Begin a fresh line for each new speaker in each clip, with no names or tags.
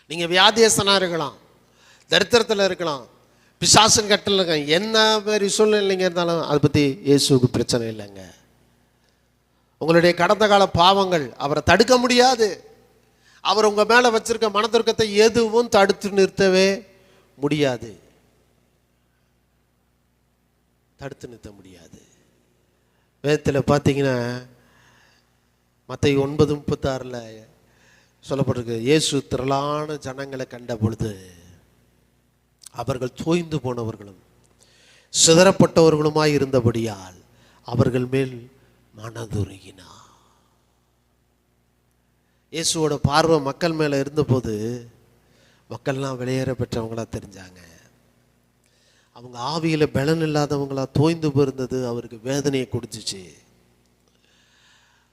நீங்கள் வியாதியஸ்தனாக இருக்கலாம், தரித்திரத்தில் இருக்கலாம், பிசாசின் கட்டில் இருக்கலாம், என்ன மாதிரி சூழ்நிலைங்க இருந்தாலும் அதை பற்றி இயேசுவுக்கு பிரச்சனை இல்லைங்க. உங்களுடைய கடந்த கால பாவங்கள் அவரை தடுக்க முடியாது. அவர் உங்கள் மேலே வச்சிருக்க மனதுருக்கத்தை எதுவும் தடுத்து நிறுத்தவே முடியாது, தடுத்து நிறுத்த முடியாது. வேதத்தில் பார்த்தீங்கன்னா மத்தேயு 9:36 சொல்லப்பட்டிருக்கு, இயேசு திரளான ஜனங்களை கண்ட பொழுது அவர்கள் தோய்ந்து போனவர்களும் சிதறப்பட்டவர்களுமாய் இருந்தபடியால் அவர்கள் மேல் மனதுருகினார். இயேசுவோட பார்வை மக்கள் மேலே இருந்தபோது மக்கள்லாம் வெளியேற பெற்றவங்களா தெரிஞ்சாங்க. அவங்க ஆவியில் பலன் இல்லாதவங்களா தோய்ந்து போயிருந்தது அவருக்கு வேதனையை கொடுத்துச்சு.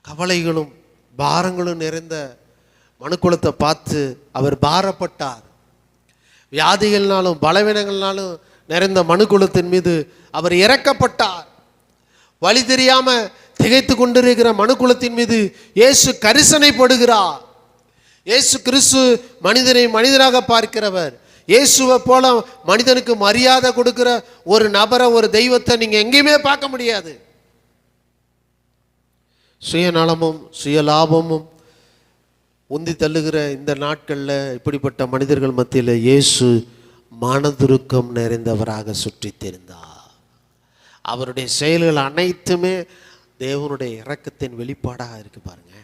கவலைகளும் பாரங்களும் நிறைந்த மனுக்குலத்தை பார்த்து அவர் பாரப்பட்டார். வியாதிகள்னாலும் பலவீனங்கள்னாலும் நிறைந்த மனுக்குலத்தின் மீது அவர் இறக்கப்பட்டார். வழி தெரியாம திகைத்து கொண்டிருக்கிற மனுக்குலத்தின் மீது இயேசு கரிசனைப்படுகிறார். இயேசு கிறிஸ்து மனிதனை மனிதனாக பார்க்கிறவர். இயேசுவை போல மனிதனுக்கு மரியாதை கொடுக்கிற ஒரு நபரை, ஒரு தெய்வத்தை நீங்க எங்கேயுமே பார்க்க முடியாது. சுயநலமும் சுயலாபமும் உந்தி தள்ளுகிற இந்த நாட்களில் இப்படிப்பட்ட மனிதர்கள் மத்தியில் இயேசு மனதுருக்கம் நிறைந்தவராக சுற்றி தெரிந்தார். அவருடைய செயல்கள் அனைத்துமே தேவனுடைய இரக்கத்தின் வெளிப்பாடாக இருக்கு பாருங்க.